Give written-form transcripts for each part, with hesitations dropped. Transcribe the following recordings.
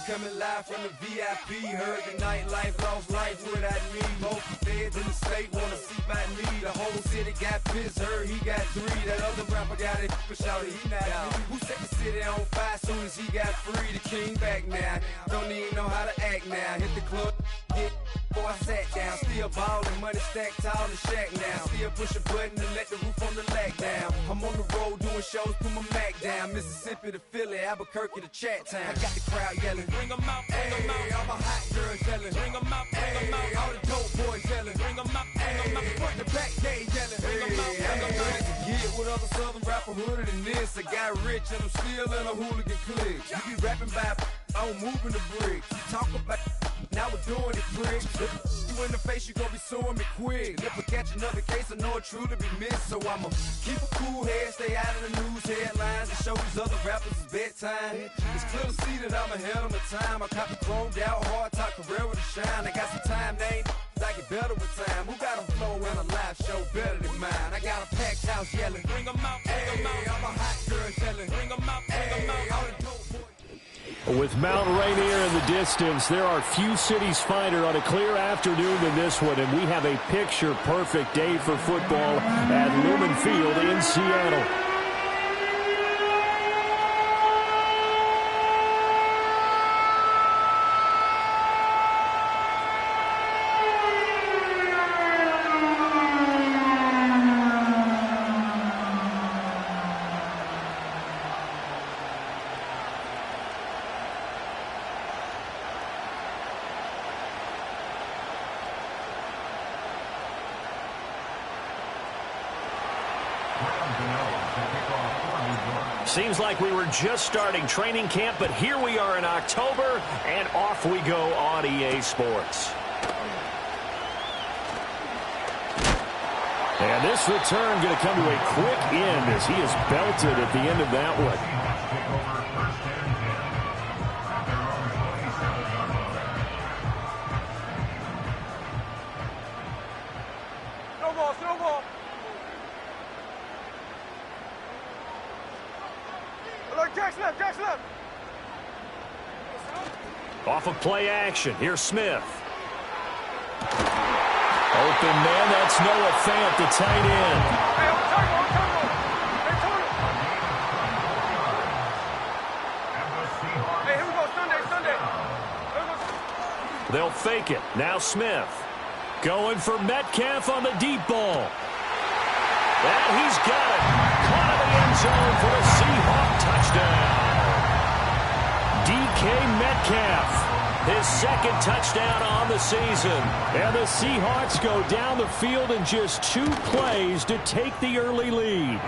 coming live from the VIP. Heard the nightlife, lost life without me. Most feds in the state wanna see by me. The whole city got pissed, heard he got 3. That other rapper got it, but shouted he not me. Who set the city on fire soon as he got free? The king back now, don't even know how to act now. Hit the club, get before I sat down. Still ballin', money stacked tall in shack now. Still push a button and let the roof on the lag down. I'm on the road doing shows, put my Mac down. Mississippi to Philly, Albuquerque to Chat Town. I got the crowd yelling, bring 'em out, bring 'em out. All my hot girls yelling, bring 'em out, bring 'em out. All the dope boys yelling, bring 'em out, bring 'em out. Front the back gate yelling, bring 'em out, bring 'em out. To get with other southern rapper hooded than this. I got rich and I'm still in a hooligan clique. You be rapping by I'm moving the bricks. You talk about now we're doing it quick. You in the face, you gon' be suing me quick. If I catch another case, I know it truly be missed. So I'ma keep a cool head, stay out of the news headlines, and show these other rappers it's bedtime. It's clear to see that I'm ahead of my time. I cop the chromed out, hard top career with a shine. I got some time, named I get better with time. Who got a flow and a live show better than mine? I got a packed house yelling, bring 'em out, bring 'em out. All my hot girls yelling, bring 'em out, bring 'em out. All the dope boys. With Mount Rainier in the distance, there are few cities finer on a clear afternoon than this one, and we have a picture-perfect day for football at Lumen Field in Seattle. Seems like we were just starting training camp, but here we are in October, and off we go on EA Sports. And this return going to come to a quick end as he is belted at the end of that one. Snowball. Jack's left. Off of play action. Here's Smith. Open man. That's Noah Fant, the tight end. Hey, on Hey, here we go. Sunday. They'll fake it. Now Smith. Going for Metcalf on the deep ball. And he's got it. Caught in the end zone for a Seahawk touchdown. DK Metcalf, his second touchdown on the season. And the Seahawks go down the field in just 2 plays to take the early lead.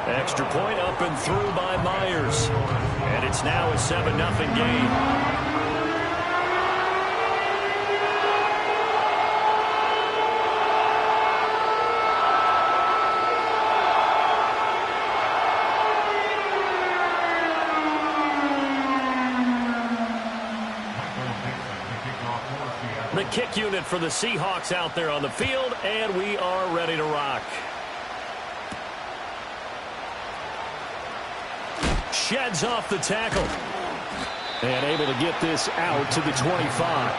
Extra point up and through by Myers. And it's now a 7-0 game. The kick unit for the Seahawks out there on the field, and we are ready to rock. Sheds off the tackle. And able to get this out to the 25.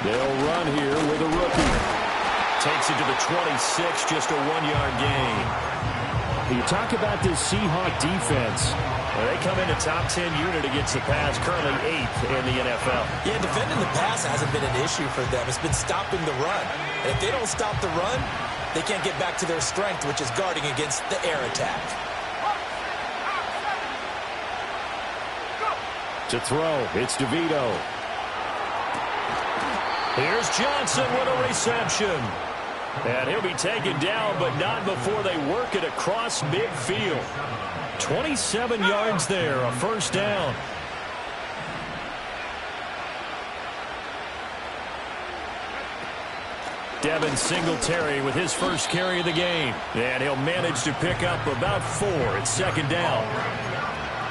They'll run here with a rookie. Takes it to the 26, just a 1-yard gain. You talk about this Seahawk defense. Well, they come in a top 10 unit against the pass, currently 8th in the NFL. Yeah, defending the pass hasn't been an issue for them. It's been stopping the run. And if they don't stop the run, they can't get back to their strength, which is guarding against the air attack. To throw, it's DeVito. Here's Johnson with a reception. And he'll be taken down, but not before they work it across midfield. 27 yards there, a first down. Devin Singletary with his first carry of the game. And he'll manage to pick up about 4 at second down.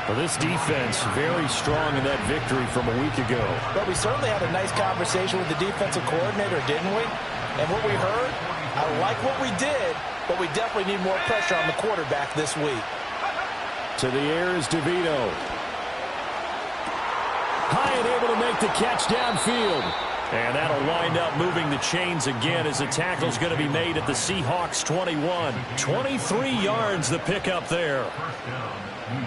Well, this defense very strong in that victory from a week ago. But we certainly had a nice conversation with the defensive coordinator, didn't we? And what we heard, I like what we did, but we definitely need more pressure on the quarterback this week. To the air is DeVito. High and able to make the catch downfield. And that'll wind up moving the chains again as the tackle's going to be made at the Seahawks 21. 23 yards the pickup there.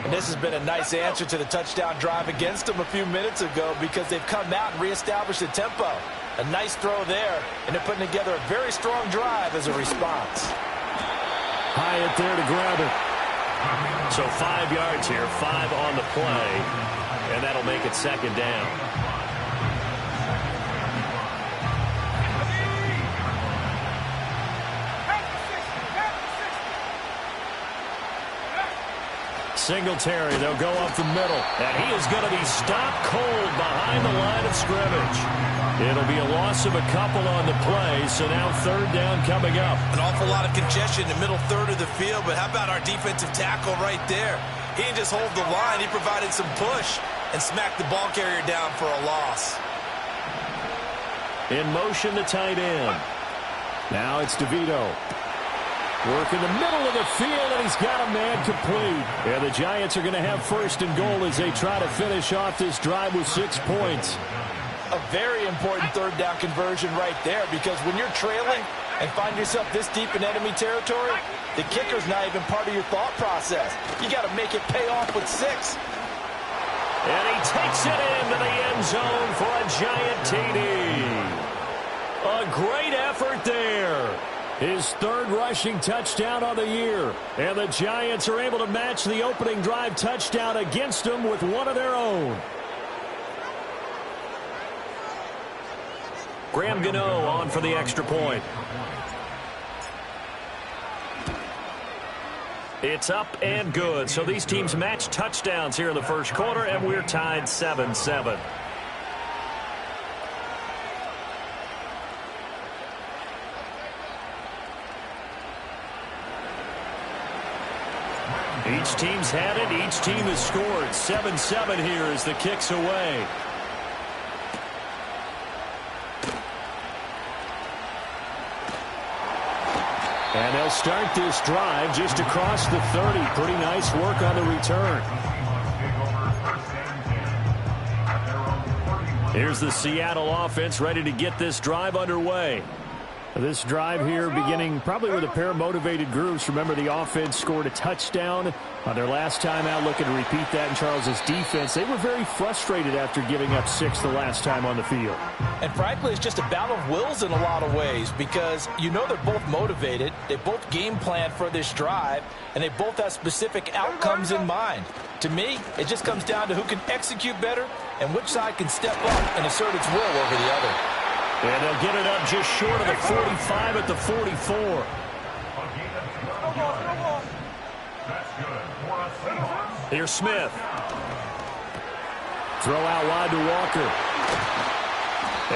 And this has been a nice answer to the touchdown drive against them a few minutes ago because they've come out and reestablished the tempo. A nice throw there, and they're putting together a very strong drive as a response. Hyatt there to grab it. So 5 yards here, 5 on the play, and that'll make it second down. Singletary, they'll go up the middle, and he is going to be stopped cold behind the line of scrimmage. It'll be a loss of a couple on the play, so now third down coming up. An awful lot of congestion in the middle third of the field, but how about our defensive tackle right there? He didn't just hold the line, he provided some push and smacked the ball carrier down for a loss. In motion to tight end. Now it's DeVito. Work in the middle of the field, and he's got a man complete. And the Giants are going to have first and goal as they try to finish off this drive with 6 points. A very important third down conversion right there, because when you're trailing and find yourself this deep in enemy territory, the kicker's not even part of your thought process. You got to make it pay off with 6. And he takes it into the end zone for a Giant TD. A great effort there. His third rushing touchdown of the year. And the Giants are able to match the opening drive touchdown against them with one of their own. Graham Gano on for the extra point. It's up and good. So these teams match touchdowns here in the first quarter, and we're tied 7-7. Each team's had it. Each team has scored. 7-7 here as the kick's away. And they'll start this drive just across the 30. Pretty nice work on the return. Here's the Seattle offense ready to get this drive underway. This drive here beginning probably with a pair of motivated groups. Remember, the offense scored a touchdown on their last time out, looking to repeat that in Charles's defense. They were very frustrated after giving up 6 the last time on the field. And frankly, it's just a battle of wills in a lot of ways, because you know they're both motivated. They both game plan for this drive, and they both have specific outcomes in mind. To me, it just comes down to who can execute better and which side can step up and assert its will over the other. And they'll get it up just short of the 45 at the 44. Here's Smith. Throw out wide to Walker.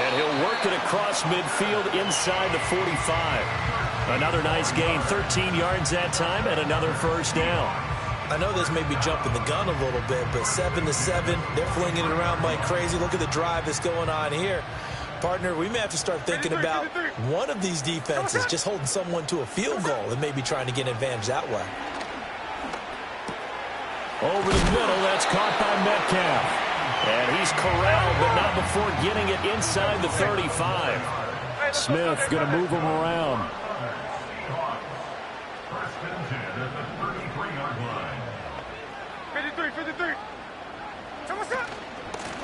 And he'll work it across midfield inside the 45. Another nice gain, 13 yards that time, and another first down. I know this may be jumping the gun a little bit, but 7-7, they're flinging it around like crazy. Look at the drive that's going on here. Partner, we may have to start thinking about one of these defenses just holding someone to a field goal and maybe trying to get an advantage that way. Over the middle, that's caught by Metcalf. And he's corralled, but not before getting it inside the 35. Smith going to move him around.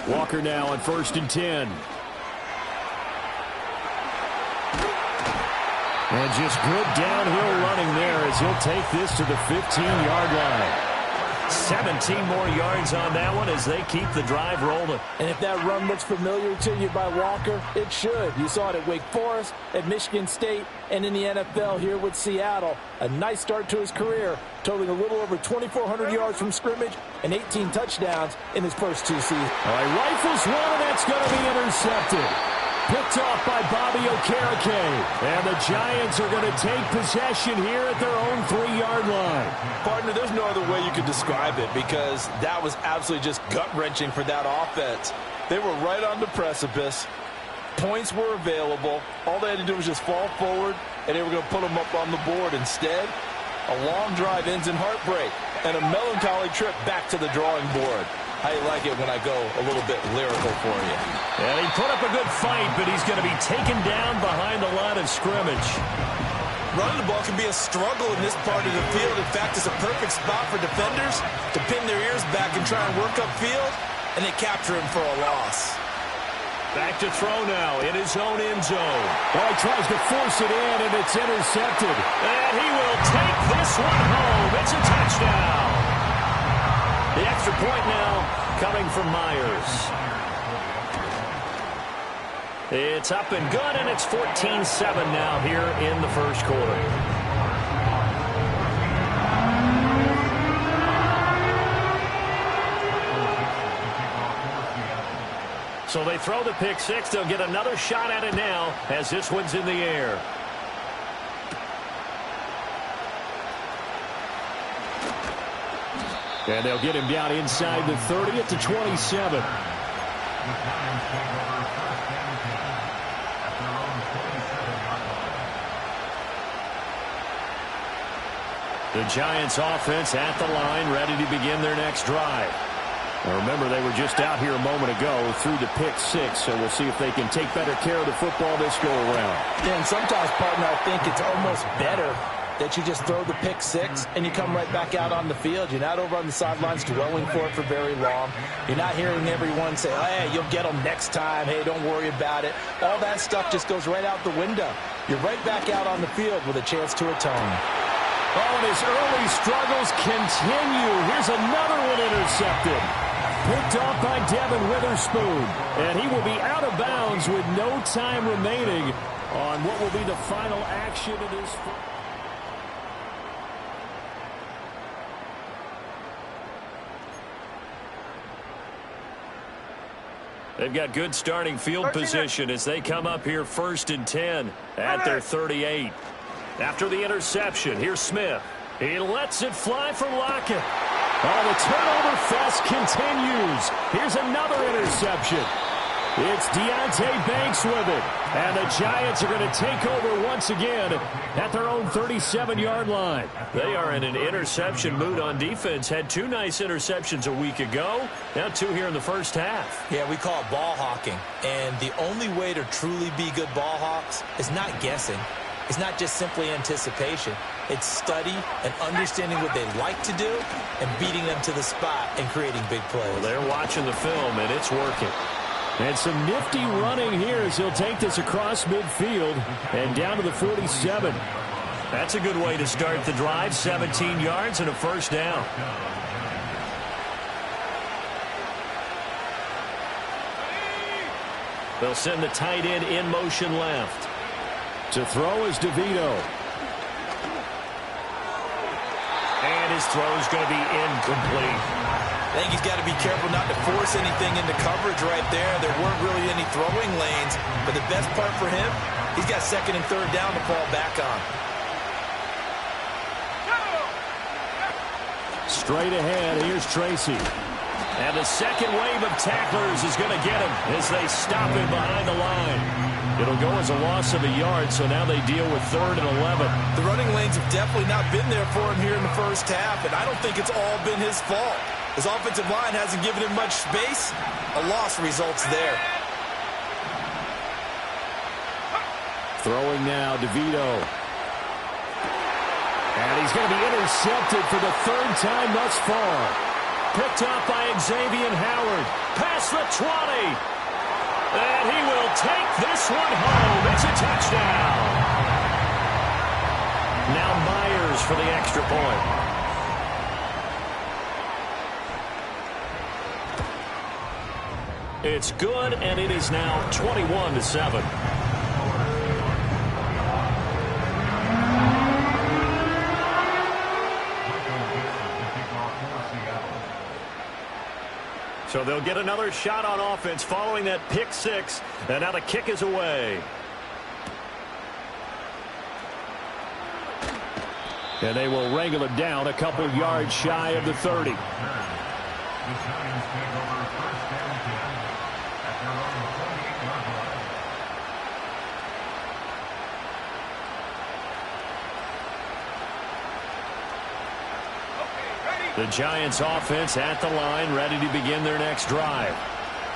Walker now on 1st and 10. And just good downhill running there as he'll take this to the 15-yard line. 17 more yards on that one as they keep the drive rolling. And if that run looks familiar to you by Walker, it should. You saw it at Wake Forest, at Michigan State, and in the NFL here with Seattle. A nice start to his career, totaling a little over 2,400 yards from scrimmage and 18 touchdowns in his first 2 seasons. All right, rifles one, and that's going to be intercepted. Picked off by Bobby Okereke. And the Giants are going to take possession here at their own 3-yard line. Partner, there's no other way you could describe it because that was absolutely just gut-wrenching for that offense. They were right on the precipice. Points were available. All they had to do was just fall forward, and they were going to put them up on the board. Instead, a long drive ends in heartbreak and a melancholy trip back to the drawing board. How you like it when I go a little bit lyrical for you? And he put up a good fight, but he's going to be taken down behind the line of scrimmage. Running the ball can be a struggle in this part of the field. In fact, it's a perfect spot for defenders to pin their ears back and try and work upfield, and they capture him for a loss. Back to throw now in his own end zone. Oh, he tries to force it in, and it's intercepted. And he will take this one home. It's a touchdown. The extra point now coming from Myers. It's up and good, and it's 14-7 now here in the first quarter. So they throw the pick six. They'll get another shot at it now as this one's in the air. And they'll get him down inside the 30 at the 27. The Giants offense at the line, ready to begin their next drive. Now remember, they were just out here a moment ago through the pick six, so we'll see if they can take better care of the football this go around. Yeah, and sometimes, partner, I think it's almost better that you just throw the pick six and you come right back out on the field. You're not over on the sidelines dwelling for it for very long. You're not hearing everyone say, oh, hey, you'll get them next time. Hey, don't worry about it. All that stuff just goes right out the window. You're right back out on the field with a chance to atone. Oh, and his early struggles continue. Here's another one intercepted. Picked off by Devin Witherspoon. And he will be out of bounds with no time remaining on what will be the final action of this. They've got good starting field position as they come up here 1st and 10 at their 38. After the interception, here's Smith. He lets it fly for Lockett. Oh, the turnover fest continues. Here's another interception. It's Deonte Banks with it. And the Giants are going to take over once again at their own 37-yard line. They are in an interception mood on defense. Had 2 nice interceptions a week ago. Now 2 here in the first half. Yeah, we call it ball hawking. And the only way to truly be good ball hawks is not guessing. It's not just simply anticipation. It's study and understanding what they like to do and beating them to the spot and creating big plays. Well, they're watching the film, and it's working. And some nifty running here as he'll take this across midfield and down to the 47. That's a good way to start the drive. 17 yards and a first down. They'll send the tight end in motion left. To throw is DeVito. And his throw is going to be incomplete. I think he's got to be careful not to force anything into coverage right there. There weren't really any throwing lanes. But the best part for him, he's got 2nd and 3rd down to fall back on. Straight ahead, here's Tracy. And the second wave of tacklers is going to get him as they stop him behind the line. It'll go as a loss of a yard, so now they deal with 3rd and 11. The running lanes have definitely not been there for him here in the first half, and I don't think it's all been his fault. His offensive line hasn't given him much space. A loss results there. Throwing now, DeVito. And he's going to be intercepted for the 3rd time thus far. Picked off by Xavier Howard. Past the 20. And he will take this one home. It's a touchdown. Now Myers for the extra point. It's good, and it is now 21-7. So they'll get another shot on offense following that pick six. And now the kick is away. And they will wrangle it down a couple yards shy of the 30. The Giants offense at the line, ready to begin their next drive.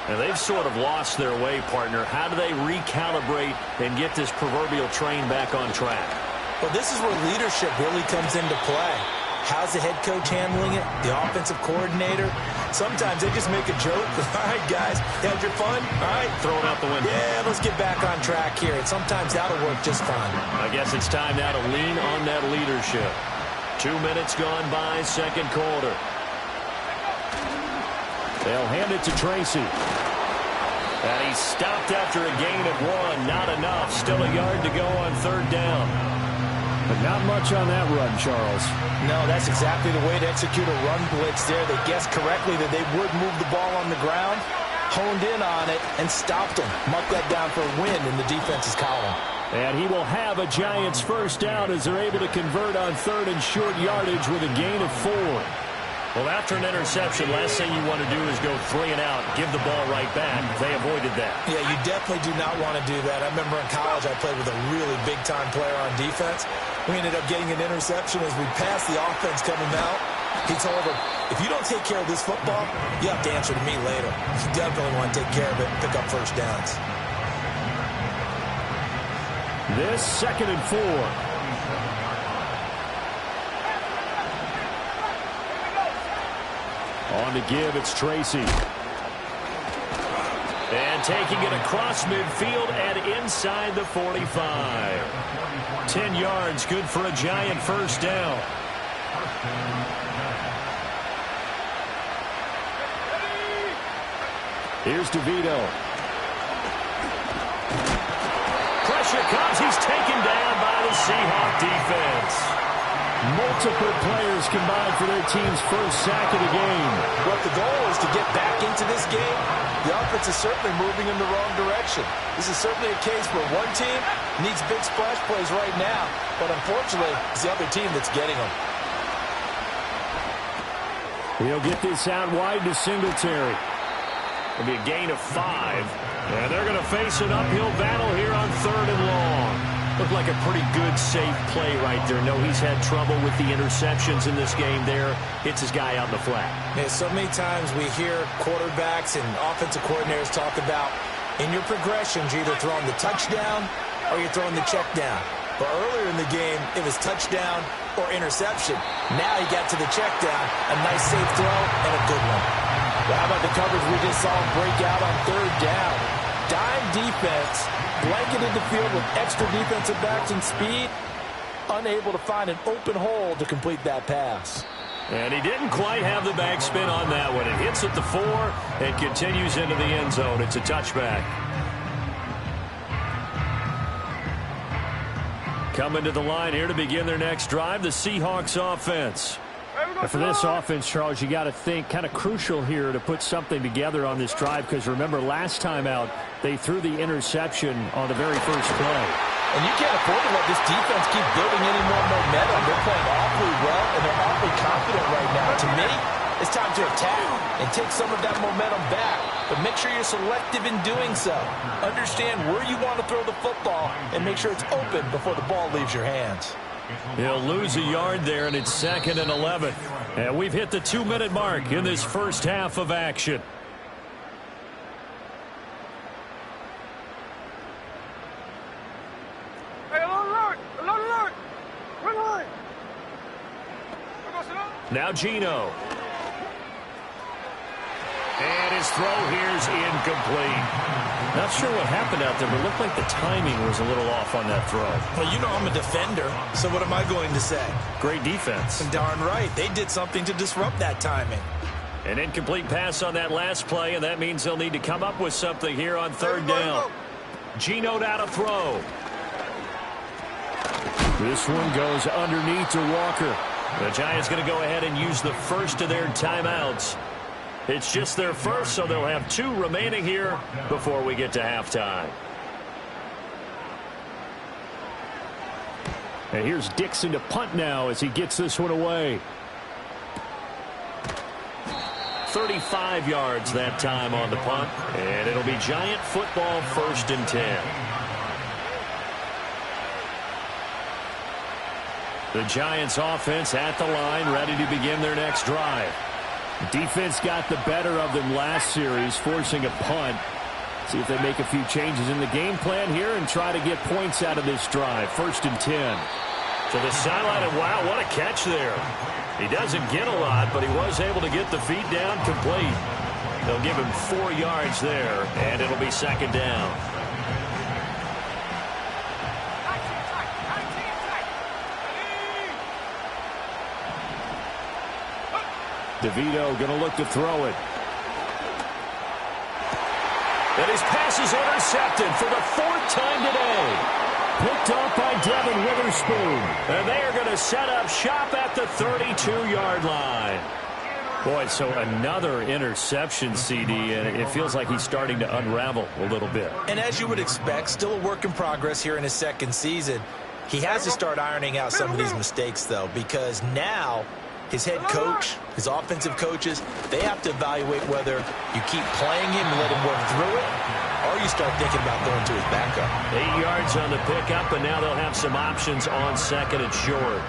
And they've sort of lost their way, partner. How do they recalibrate and get this proverbial train back on track? Well, this is where leadership really comes into play. How's the head coach handling it? The offensive coordinator? Sometimes they just make a joke. All right, guys, you had your fun? All right. Throw it out the window. Yeah, let's get back on track here. And sometimes that'll work just fine. I guess it's time now to lean on that leadership. 2 minutes gone by, second quarter. They'll hand it to Tracy. And he's stopped after a gain of 1. Not enough. Still a yard to go on third down. But not much on that run, Charles. No, that's exactly the way to execute a run blitz there. They guessed correctly that they would move the ball on the ground, honed in on it, and stopped them. Mark that down for a win in the defense's column. And he will have a Giants first down as they're able to convert on third and short yardage with a gain of 4. Well, after an interception, last thing you want to do is go 3 and out, give the ball right back. They avoided that. Yeah, you definitely do not want to do that. I remember in college I played with a really big-time player on defense. We ended up getting an interception as we passed the offense coming out. He told him, if you don't take care of this football, you have to answer to me later. You definitely want to take care of it and pick up first downs. This 2nd and 4. On to give, it's Tracy. And taking it across midfield and inside the 45. 10 yards, good for a Giant first down. Here's DeVito. Pressure comes, he's taken down by the Seahawks defense. Multiple players combined for their team's first sack of the game. But the goal is to get back into this game. The offense is certainly moving in the wrong direction. This is certainly a case where one team needs big splash plays right now, but unfortunately, it's the other team that's getting them. He'll get this out wide to Singletary. It'll be a gain of 5. And they're going to face an uphill battle here on third and long. Looked like a pretty good, safe play right there. No, he's had trouble with the interceptions in this game there. Hits his guy out in the flat. Yeah, so many times we hear quarterbacks and offensive coordinators talk about in your progressions, you're either throwing the touchdown or you're throwing the check down. But earlier in the game, it was touchdown or interception. Now he got to the check down, a nice safe throw, and a good one. Well, how about the coverage we just saw him break out on third down? Dime defense, blanketed the field with extra defensive backs and speed, unable to find an open hole to complete that pass. And he didn't quite have the backspin on that one. It hits at the 4 and continues into the end zone. It's a touchback. Coming to the line here to begin their next drive, the Seahawks offense. For this offense, Charles, you got to think kind of crucial here to put something together on this drive, because remember last time out they threw the interception on the very first play. And you can't afford to let this defense keep building any more momentum. They're playing awfully well, and they're awfully confident right now. To me, it's time to attack and take some of that momentum back. But make sure you're selective in doing so. Understand where you want to throw the football and make sure it's open before the ball leaves your hands. He'll lose a yard there, and it's 2nd and 11. And we've hit the 2-minute mark in this first half of action. Hey, alert! Alert! Run line! Now Gino. And his throw here's incomplete. Not sure what happened out there, but it looked like the timing was a little off on that throw. Well, you know I'm a defender, so what am I going to say? Great defense. Darn right. They did something to disrupt that timing. An incomplete pass on that last play, and that means they'll need to come up with something here on third down. Gino out of throw. This one goes underneath to Walker. The Giants going to go ahead and use the first of their timeouts. It's just their first, so they'll have 2 remaining here before we get to halftime. And here's Dixon to punt now as he gets this one away. 35 yards that time on the punt, and it'll be Giant football, 1st and 10. The Giants offense at the line, ready to begin their next drive. Defense got the better of them last series, forcing a punt. See if they make a few changes in the game plan here and try to get points out of this drive. 1st and 10. To the sideline, and wow, what a catch there. He doesn't get a lot, but he was able to get the feet down complete. They'll give him 4 yards there, and it'll be 2nd down. DeVito going to look to throw it. And his pass is intercepted for the 4th time today. Picked off by Devin Witherspoon. And they are going to set up shop at the 32-yard line. Boy, so another interception, CD, and it feels like he's starting to unravel a little bit. And as you would expect, still a work in progress here in his 2nd season. He has to start ironing out some of these mistakes, though, because now his head coach, his offensive coaches, they have to evaluate whether you keep playing him and let him work through it, or you start thinking about going to his backup. 8 yards on the pickup, and now they'll have some options on 2nd and short.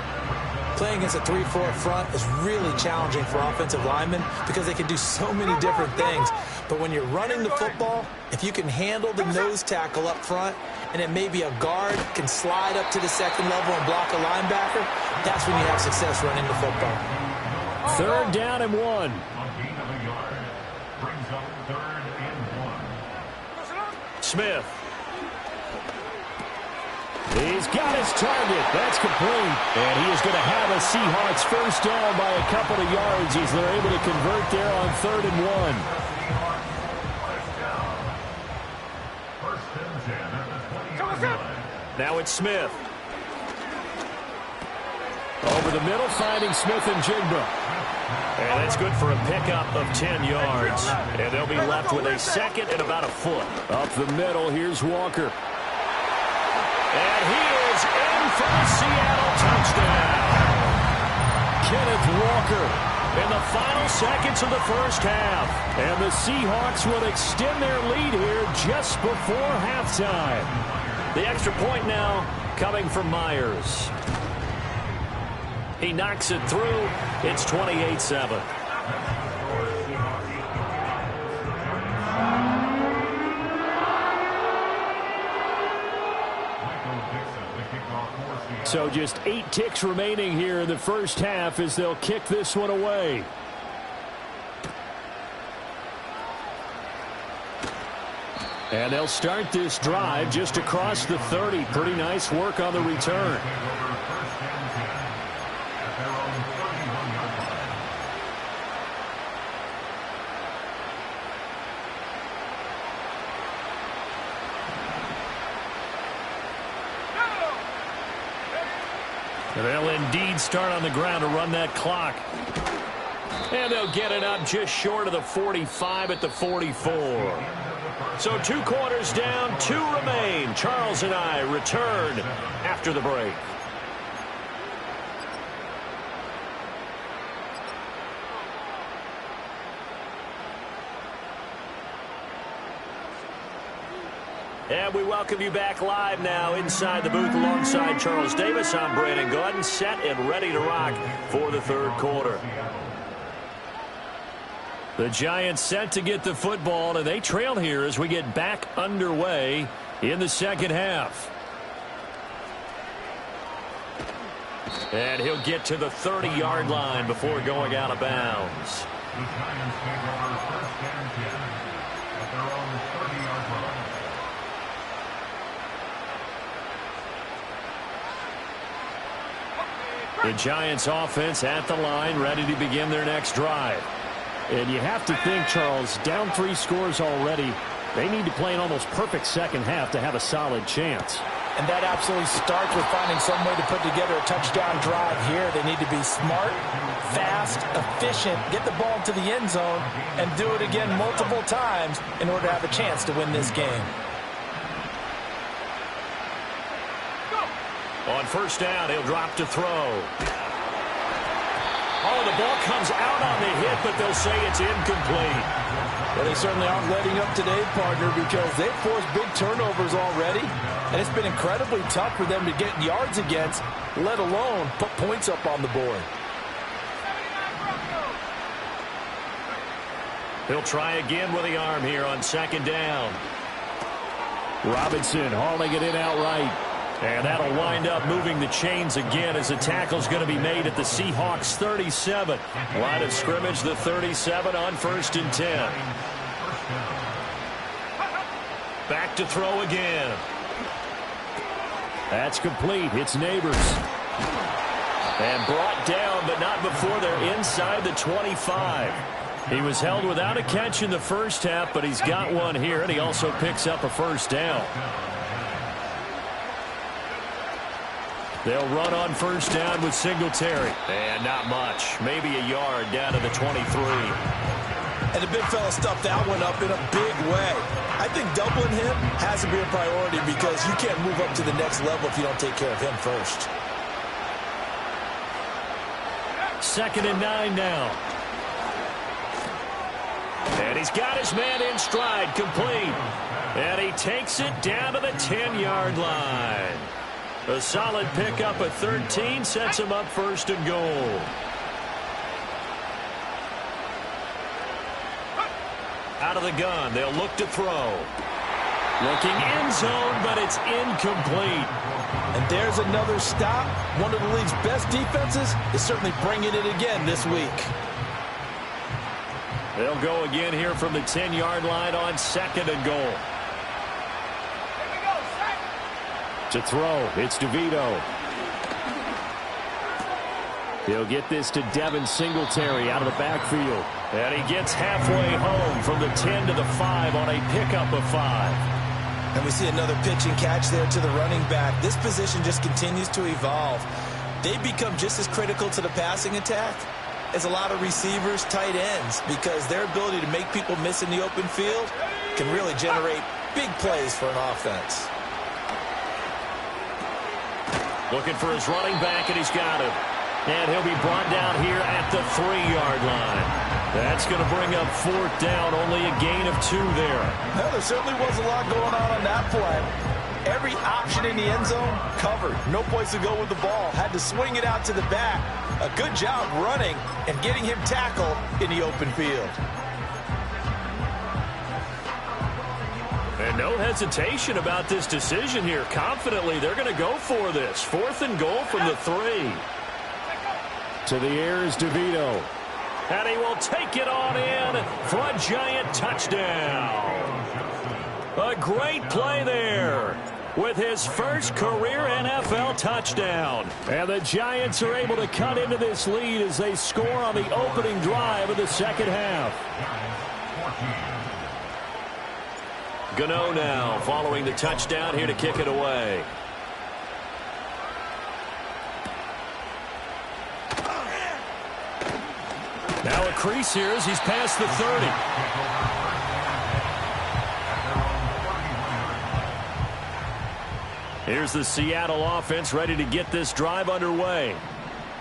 Playing against a 3-4 front is really challenging for offensive linemen because they can do so many different things. But when you're running the football, if you can handle the nose tackle up front, and then maybe a guard can slide up to the 2nd level and block a linebacker, that's when you have success running the football. 3rd down and 1. Smith. He's got his target. That's complete. And he is going to have a Seahawks 1st down by a couple of yards as they're able to convert there on 3rd and 1. Now it's Smith. Over the middle, finding Smith and Jigba. And that's good for a pickup of 10 yards. And they'll be left with a 2nd and about a foot. Up the middle, here's Walker. And he is in for a Seattle touchdown. Kenneth Walker in the final seconds of the 1st half. And the Seahawks will extend their lead here just before halftime. The extra point now coming from Myers. He knocks it through. It's 28-7. So just 8 ticks remaining here in the 1st half as they'll kick this one away. And they'll start this drive just across the 30. Pretty nice work on the return. They'll indeed start on the ground to run that clock. And they'll get it up just short of the 45 at the 44. So 2 quarters down, 2 remain. Charles and I return after the break. And we welcome you back live now inside the booth alongside Charles Davis. I'm Brandon Gordon, set and ready to rock for the 3rd quarter. The Giants set to get the football, and they trail here as we get back underway in the 2nd half. And he'll get to the 30-yard line before going out of bounds. The Giants take over 1st and 10 at their own 30-yard line. The Giants offense at the line, ready to begin their next drive. And you have to think, Charles, down 3 scores already. They need to play an almost perfect 2nd half to have a solid chance. And that absolutely starts with finding some way to put together a touchdown drive here. They need to be smart, fast, efficient, get the ball to the end zone, and do it again multiple times in order to have a chance to win this game. On first down, he'll drop to throw. Oh, the ball comes out on the hit, but they'll say it's incomplete. Well, they certainly aren't letting up today, partner, because they've forced big turnovers already, and it's been incredibly tough for them to get yards against, let alone put points up on the board. He'll try again with the arm here on second down. Robinson hauling it in outright. And that'll wind up moving the chains again as the tackle's going to be made at the Seahawks 37. Line of scrimmage, the 37 on 1st and 10. Back to throw again. That's complete. It's Neighbors. And brought down, but not before they're inside the 25. He was held without a catch in the first half, but he's got one here, and he also picks up a first down. They'll run on first down with Singletary. And not much. Maybe a yard down to the 23. And the big fella stuffed that one up in a big way. I think doubling him has to be a priority because you can't move up to the next level if you don't take care of him first. 2nd and 9 now. And he's got his man in stride, complete. And he takes it down to the 10-yard line. A solid pickup at 13 sets him up 1st and goal. Out of the gun, they'll look to throw. Looking end zone, but it's incomplete. And there's another stop. One of the league's best defenses is certainly bringing it again this week. They'll go again here from the 10-yard line on 2nd and goal. To throw, it's DeVito. He'll get this to Devin Singletary out of the backfield. And he gets halfway home from the 10 to the 5 on a pickup of 5. And we see another pitch and catch there to the running back. This position just continues to evolve. They become just as critical to the passing attack as a lot of receivers, tight ends, because their ability to make people miss in the open field can really generate big plays for an offense. Looking for his running back, and he's got him. And he'll be brought down here at the 3-yard line. That's going to bring up 4th down, only a gain of 2 there. Well, there certainly was a lot going on that play. Every option in the end zone covered. No place to go with the ball. Had to swing it out to the back. A good job running and getting him tackled in the open field. And no hesitation about this decision here. Confidently, they're going to go for this. 4th and goal from the 3. To the air is DeVito. And he will take it on in for a giant touchdown. A great play there with his first career NFL touchdown. And the Giants are able to cut into this lead as they score on the opening drive of the second half. Gano now following the touchdown here to kick it away. Now a crease here as he's past the 30. Here's the Seattle offense ready to get this drive underway.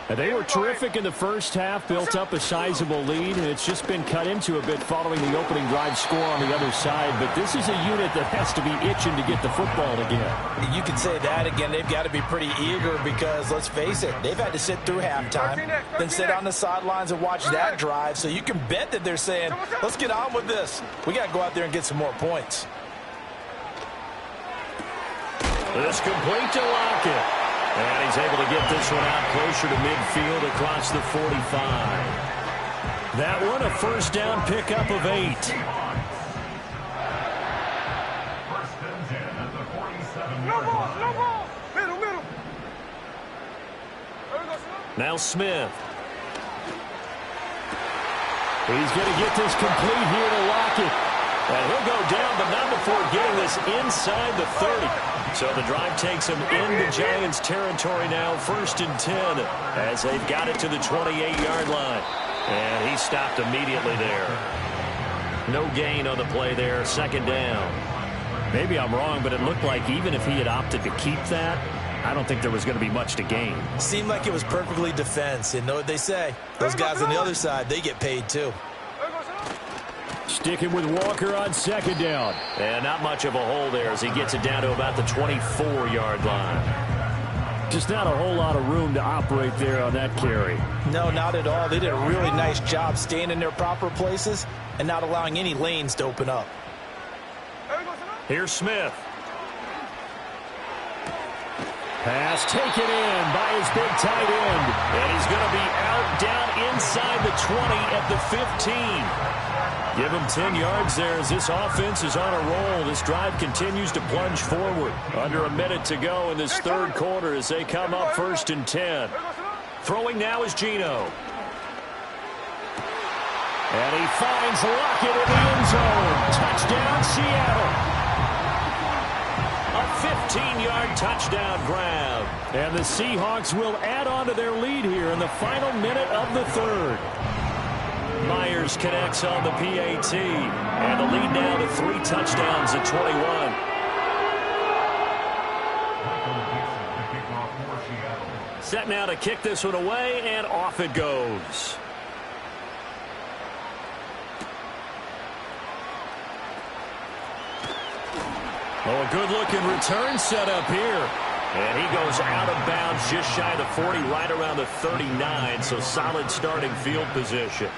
And they were terrific in the first half, built up a sizable lead, and it's just been cut into a bit following the opening drive score on the other side. But this is a unit that has to be itching to get the football again. You can say that again. They've got to be pretty eager because, let's face it, they've had to sit through halftime, then sit on the sidelines and watch that drive. So you can bet that they're saying, let's get on with this. We got to go out there and get some more points. This complete to Lockett. And he's able to get this one out closer to midfield across the 45. That one a first down pickup of 8. No ball. Middle. Now Smith. He's going to get this complete here to Lockett. And he'll go down, but not before getting this inside the 30. So the drive takes him into Giants territory now, 1st and 10, as they've got it to the 28-yard line. And he stopped immediately there. No gain on the play there, 2nd down. Maybe I'm wrong, but it looked like even if he had opted to keep that, I don't think there was going to be much to gain. Seemed like it was perfectly defense. And know what they say? Those guys on the other side, they get paid too. Sticking with Walker on 2nd down. And not much of a hole there as he gets it down to about the 24-yard line. Just not a whole lot of room to operate there on that carry. No, not at all. They did a really nice job staying in their proper places and not allowing any lanes to open up. Here's Smith. Pass taken in by his big tight end. And he's going to be out down inside the 20 at the 15. Give him 10 yards there as this offense is on a roll. This drive continues to plunge forward. Under a minute to go in this 3rd quarter as they come up 1st and 10. Throwing now is Geno. And he finds Lockett in the end zone. Touchdown, Seattle. A 15-yard touchdown grab. And the Seahawks will add on to their lead here in the final minute of the 3rd. Myers connects on the PAT. And the lead now to 3 touchdowns at 21. Set now to kick this one away, and off it goes. Oh, a good-looking return set up here. And he goes out of bounds just shy of the 40, right around the 39, so solid starting field position.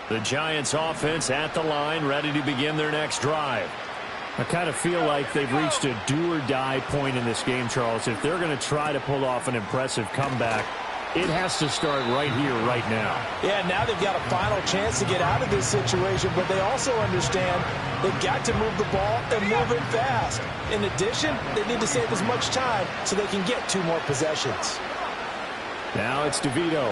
The Giants offense at the line, ready to begin their next drive. I kind of feel like they've reached a do-or-die point in this game, Charles. If they're going to try to pull off an impressive comeback, it has to start right here, right now. Yeah, now they've got a final chance to get out of this situation, but they also understand they've got to move the ball and move it fast. In addition, they need to save as much time so they can get 2 more possessions. Now it's DeVito.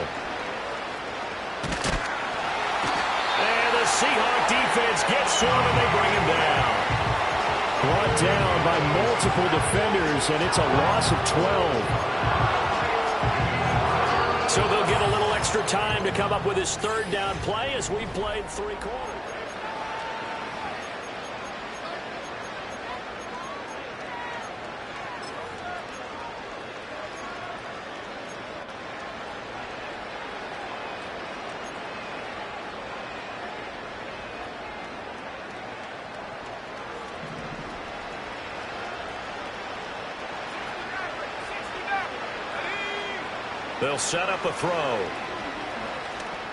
And the Seahawk defense gets to him, and they bring him down. Brought down by multiple defenders, and it's a loss of 12. So they'll get a little extra time to come up with his 3rd down play as we've played 3 quarters. They'll set up a throw.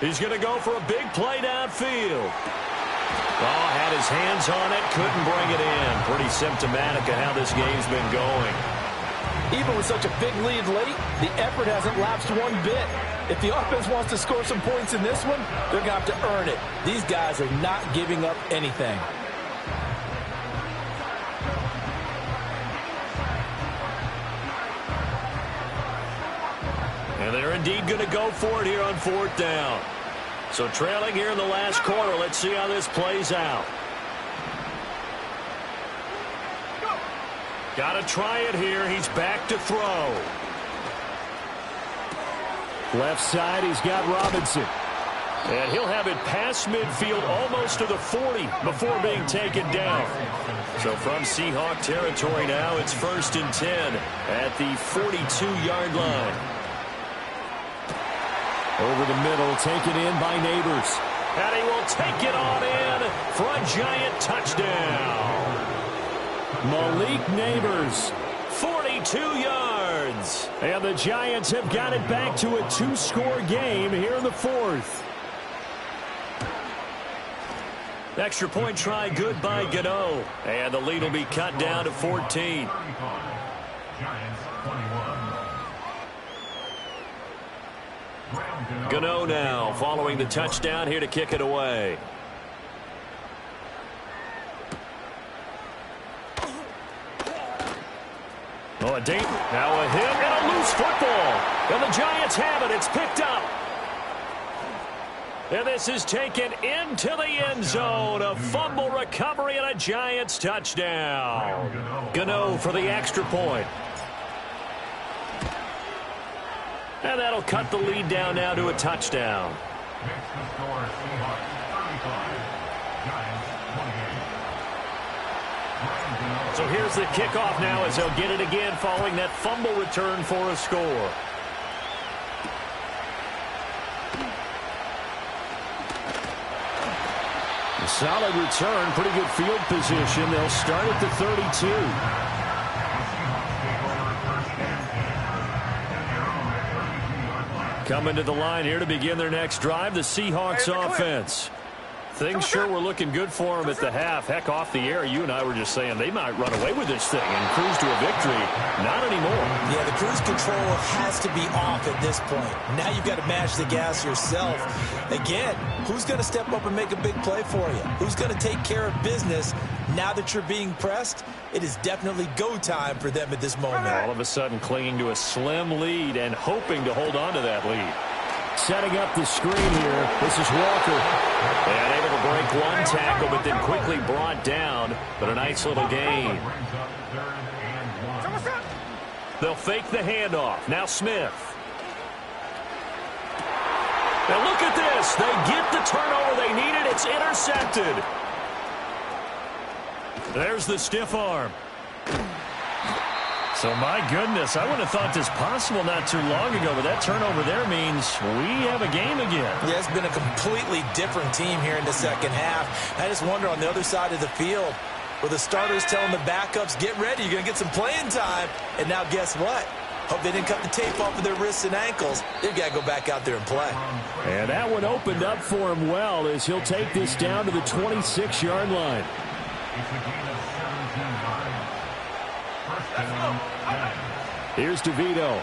He's going to go for a big play downfield. Oh, had his hands on it, couldn't bring it in. Pretty symptomatic of how this game's been going. Even with such a big lead late, the effort hasn't lapsed one bit. If the offense wants to score some points in this one, they're going to have to earn it. These guys are not giving up anything. And they're indeed going to go for it here on 4th down. So trailing here in the last quarter. Let's see how this plays out. Got to try it here. He's back to throw. Left side, he's got Robinson. And he'll have it past midfield almost to the 40 before being taken down. So from Seahawk territory now, it's 1st and 10 at the 42-yard line. Over the middle, taken in by Neighbors. And he will take it on in for a Giant touchdown. Malik Neighbors. 42 yards. And the Giants have got it back to a 2-score game here in the 4th. Extra point try good by Gano. And the lead will be cut down to 14. Gano now following the touchdown here to kick it away. Oh, a dink. Now a hit and a a loose football. And the Giants have it. It's picked up. And this is taken into the end zone. A fumble recovery and a Giants touchdown. Gano for the extra point. And that'll cut the lead down now to a touchdown. Next to score, Seahawks 35, Giants 28. So here's the kickoff now as they'll get it again following that fumble return for a score. A solid return, pretty good field position. They'll start at the 32. Coming to the line here to begin their next drive, the Seahawks offense. Things sure were looking good for them at the half. Heck, off the air, you and I were just saying they might run away with this thing and cruise to a victory. Not anymore. Yeah, the cruise control has to be off at this point. Now you've got to match the gas yourself. Again, who's going to step up and make a big play for you? Who's going to take care of business now that you're being pressed? It is definitely go time for them at this moment. All of a sudden clinging to a slim lead and hoping to hold on to that lead. Setting up the screen here. This is Walker. And able to break one tackle, but then quickly brought down. But a nice little gain. They'll fake the handoff. Now Smith. Now look at this. They get the turnover they needed. It's intercepted. There's the stiff arm. So, my goodness, I wouldn't have thought this possible not too long ago, but that turnover there means we have a game again. Yeah, it's been a completely different team here in the second half. I just wonder on the other side of the field, where the starters telling the backups, get ready, you're going to get some playing time. And now guess what? Hope they didn't cut the tape off of their wrists and ankles. They've got to go back out there and play. And that one opened up for him well as he'll take this down to the 26-yard line. It's a gain of 17 yards. First down. Here's DeVito.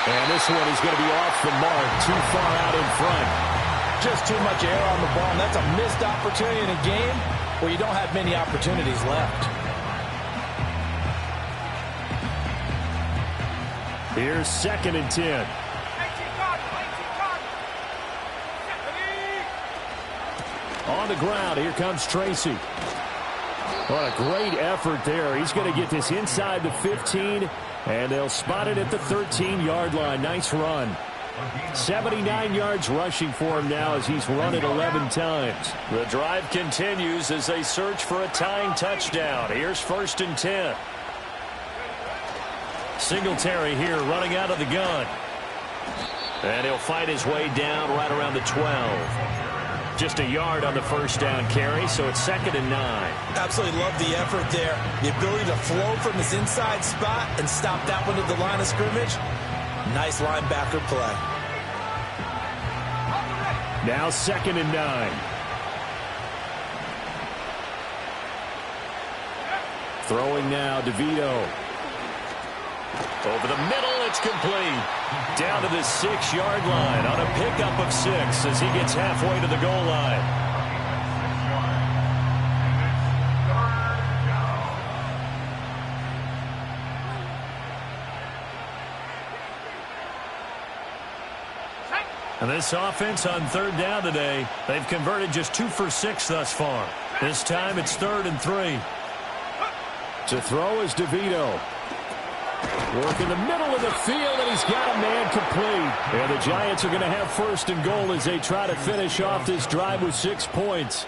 And this one is going to be off the mark, too far out in front. Just too much air on the ball, and that's a missed opportunity in a game where you don't have many opportunities left. Here's 2nd and 10. On the ground, here comes Tracy. What a great effort there. He's going to get this inside the 15, and they'll spot it at the 13-yard line. Nice run. 79 yards rushing for him now as he's run it 11 times. The drive continues as they search for a tying touchdown. Here's 1st and 10. Singletary here running out of the gun. And he'll fight his way down right around the 12. Just a yard on the first down carry, so it's 2nd and 9. Absolutely love the effort there. The ability to flow from his inside spot and stop that one at the line of scrimmage. Nice linebacker play. Now 2nd and 9. Throwing now, DeVito. Over the middle, it's complete. Down to the 6-yard line on a pickup of 6 as he gets halfway to the goal line. And this offense on 3rd down today, they've converted just 2 for 6 thus far. This time it's 3rd and 3. To throw is DeVito. Work in the middle of the field, and he's got a man complete. And the Giants are going to have 1st and goal as they try to finish off this drive with 6 points.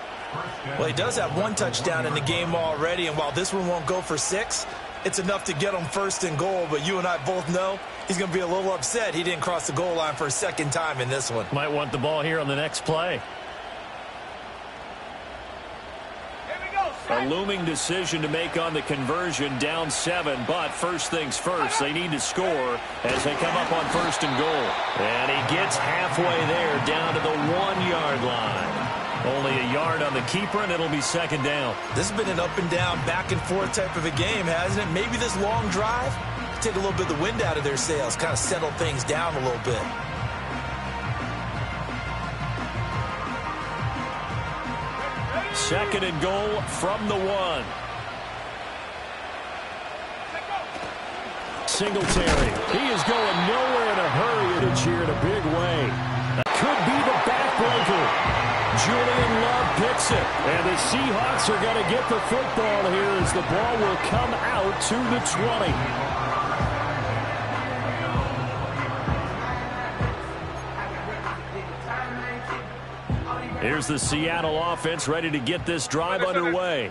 Well, he does have 1 touchdown in the game already, and while this one won't go for 6, it's enough to get him 1st and goal. But you and I both know he's going to be a little upset he didn't cross the goal line for a 2nd time in this one. Might want the ball here on the next play. A looming decision to make on the conversion, down 7, but first things first, they need to score as they come up on 1st and goal. And he gets halfway there, down to the 1-yard line. Only a yard on the keeper, and it'll be 2nd down. This has been an up and down, back and forth type of a game, hasn't it? Maybe this long drive, take a little bit of the wind out of their sails, kind of settle things down a little bit. Second and goal from the 1. Singletary. He is going nowhere in a hurry to cheer in a big way. That could be the backbreaker. Julian Love picks it. And the Seahawks are going to get the football here as the ball will come out to the 20. Here's the Seattle offense ready to get this drive underway.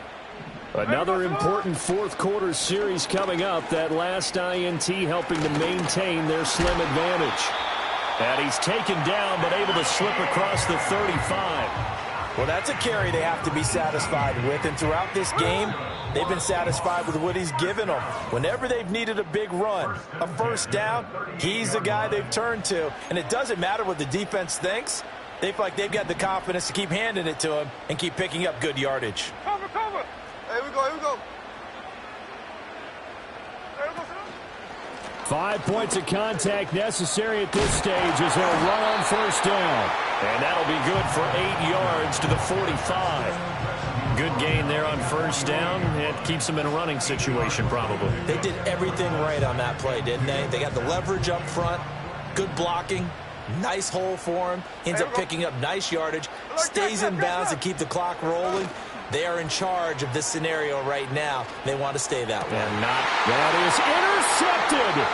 Another important fourth quarter series coming up. That last INT helping to maintain their slim advantage. And he's taken down but able to slip across the 35. Well, that's a carry they have to be satisfied with. And throughout this game, they've been satisfied with what he's given them. Whenever they've needed a big run, a first down, he's the guy they've turned to. And it doesn't matter what the defense thinks. They feel like they've got the confidence to keep handing it to him and keep picking up good yardage. Cover, cover. Here we go, here we go. There we go, sir. 5 points of contact necessary at this stage as they'll run on first down. And that'll be good for 8 yards to the 45. Good gain there on first down. It keeps them in a running situation probably. They did everything right on that play, didn't they? They got the leverage up front, good blocking, nice hole for him, ends up picking up nice yardage, stays in bounds to keep the clock rolling. They are in charge of this scenario right now. They want to stay that way. And that is intercepted.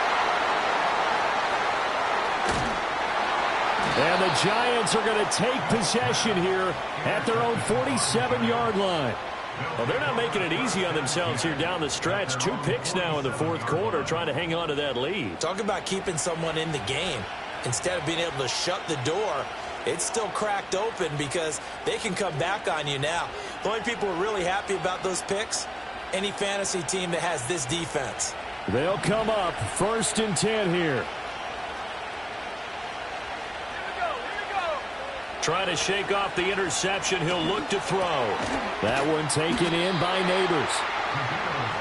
And the Giants are going to take possession here at their own 47-yard line. Well, they're not making it easy on themselves here down the stretch. 2 picks now in the fourth quarter trying to hang on to that lead. Talk about keeping someone in the game. Instead of being able to shut the door, it's still cracked open because they can come back on you now. The only people who are really happy about those picks, any fantasy team that has this defense. They'll come up 1st and 10 here. Trying to shake off the interception. He'll look to throw. That one taken in by Neighbors.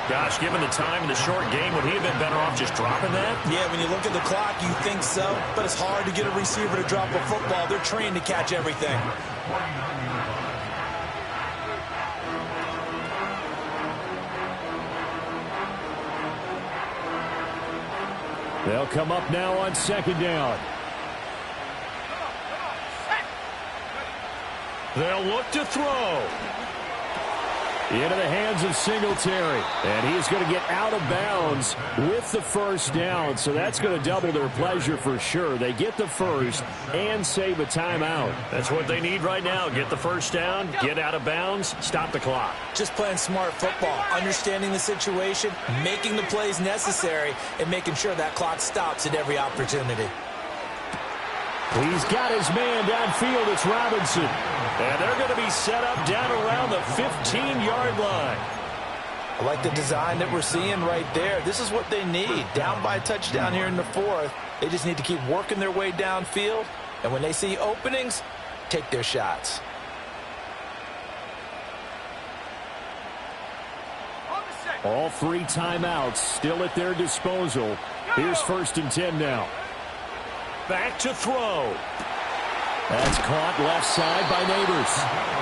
Gosh, given the time in the short game, would he have been better off just dropping that? Yeah, when you look at the clock, you think so. But it's hard to get a receiver to drop a football. They're trained to catch everything. They'll come up now on 2nd down. They'll look to throw. Into the hands of Singletary. And he's going to get out of bounds with the first down. So that's going to double their pleasure for sure. They get the first and save a timeout. That's what they need right now. Get the first down, get out of bounds, stop the clock. Just playing smart football, understanding the situation, making the plays necessary, and making sure that clock stops at every opportunity. He's got his man downfield. It's Robinson. And they're going to be set up down around the 15-yard line. I like the design that we're seeing right there. This is what they need. Down by a touchdown here in the 4th. They just need to keep working their way downfield. And when they see openings, take their shots. All 3 timeouts still at their disposal. Here's 1st and 10 now. Back to throw. That's caught left side by Neighbors.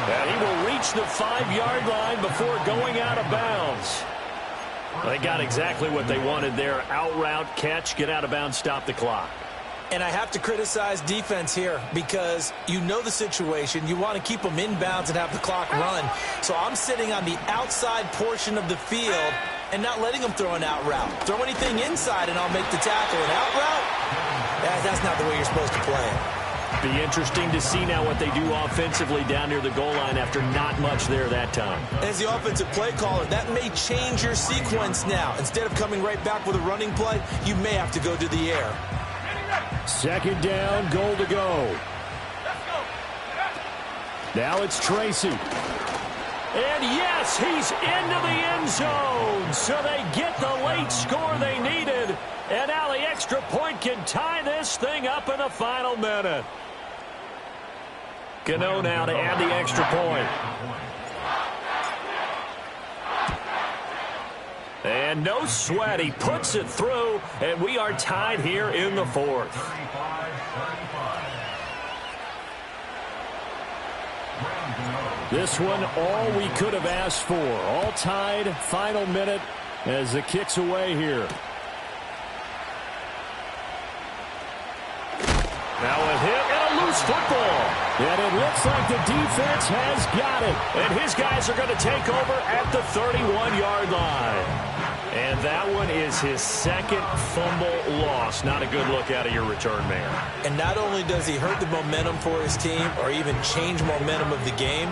And he will reach the 5-yard line before going out of bounds. They got exactly what they wanted there. Out route, catch, get out of bounds, stop the clock. And I have to criticize defense here because you know the situation. You want to keep them in bounds and have the clock run. So I'm sitting on the outside portion of the field and not letting them throw an out route. Throw anything inside and I'll make the tackle. An out route? That's not the way you're supposed to play it. Be interesting to see now what they do offensively down near the goal line after not much there that time. As the offensive play caller, that may change your sequence now. Instead of coming right back with a running play, you may have to go to the air. 2nd down, goal to go. Now it's Tracy. And yes, he's into the end zone. So they get the late score they needed. And now the extra point can tie this thing up in the final minute. Gano now to add the extra point. And no sweat. He puts it through. And we are tied here in the 4th. This one, all we could have asked for. All tied, final minute as the kick's away here. Now a hit and a loose football. And it looks like the defense has got it. And his guys are going to take over at the 31-yard line. And that one is his second fumble loss. Not a good look out of your return man. And not only does he hurt the momentum for his team or even change momentum of the game,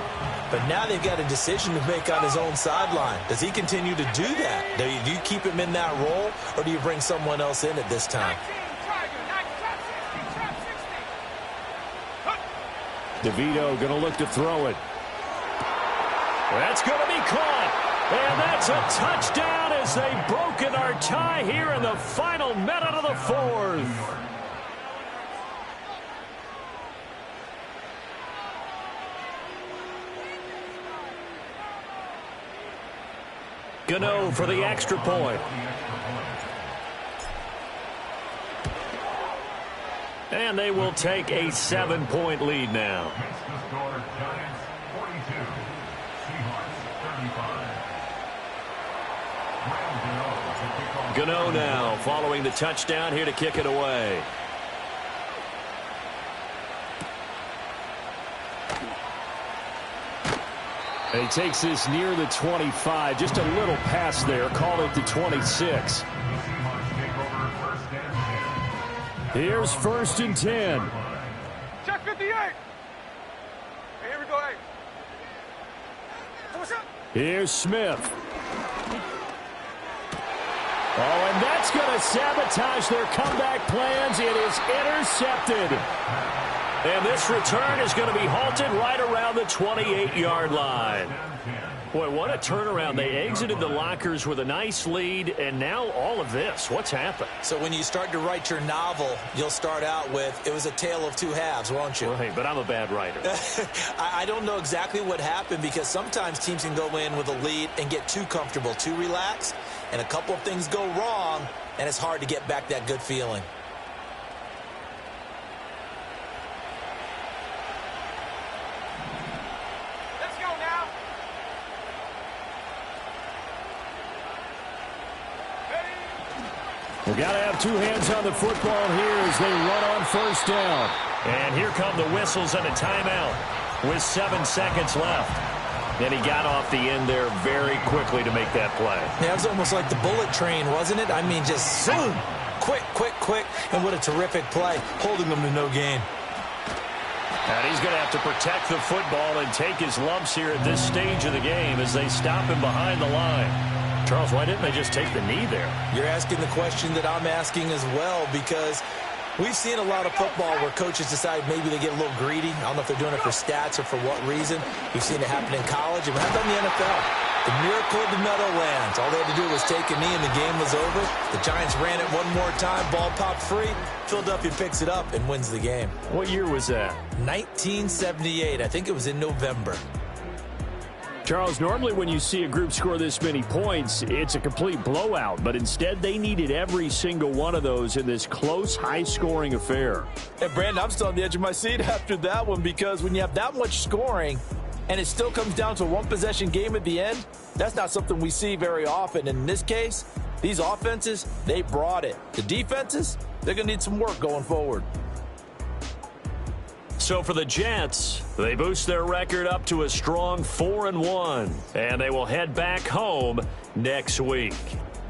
but now they've got a decision to make on his own sideline. Does he continue to do that? Do you keep him in that role, or do you bring someone else in at this time? DeVito going to look to throw it. That's going to be caught. And that's a touchdown as they've broken our tie here in the final minute of the fourth. Gano for the extra point. And they will take a 7-point lead now. Giants 42, Seahawks 35. Gano now following the touchdown here to kick it away. And he takes this near the 25. Just a little pass there. Call it the 26. Here's 1st and 10. Check 58. Hey, here we go. Hey. What's up? Here's Smith. Oh, and that's going to sabotage their comeback plans. It is intercepted. And this return is going to be halted right around the 28-yard line. Boy, what a turnaround. They exited the lockers with a nice lead, and now all of this. What's happened? So when you start to write your novel, you'll start out with, it was a tale of two halves, won't you? Right, but I'm a bad writer. I don't know exactly what happened, because sometimes teams can go in with a lead and get too comfortable, too relaxed, and a couple of things go wrong, and it's hard to get back that good feeling. We've got to have two hands on the football here as they run on 1st down. And here come the whistles and a timeout with 7 seconds left. And he got off the end there very quickly to make that play. Yeah, it was almost like the bullet train, wasn't it? I mean, just zoom, quick, quick, quick. And what a terrific play, holding them to no gain. And he's going to have to protect the football and take his lumps here at this stage of the game as they stop him behind the line. Charles, why didn't they just take the knee there? You're asking the question that I'm asking as well, because we've seen a lot of football where coaches decide maybe they get a little greedy. I don't know if they're doing it for stats or for what reason. We've seen it happen in college, and we have done in the NFL. The miracle of the Meadowlands. All they had to do was take a knee, and the game was over. The Giants ran it one more time. Ball popped free. Philadelphia picks it up and wins the game. What year was that? 1978. I think it was in November. Charles, normally when you see a group score this many points, it's a complete blowout. But instead, they needed every single one of those in this close, high-scoring affair. And, Brandon, I'm still on the edge of my seat after that one, because when you have that much scoring and it still comes down to a one-possession game at the end, that's not something we see very often. And in this case, these offenses, they brought it. The defenses, they're going to need some work going forward. So for the Jets, they boost their record up to a strong 4-1, and they will head back home next week.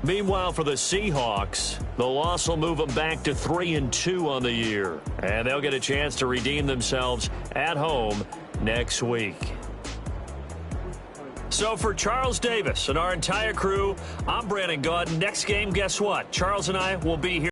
Meanwhile, for the Seahawks, the loss will move them back to 3-2 on the year, and they'll get a chance to redeem themselves at home next week. So for Charles Davis and our entire crew, I'm Brandon Gaudin. Next game, guess what? Charles and I will be here.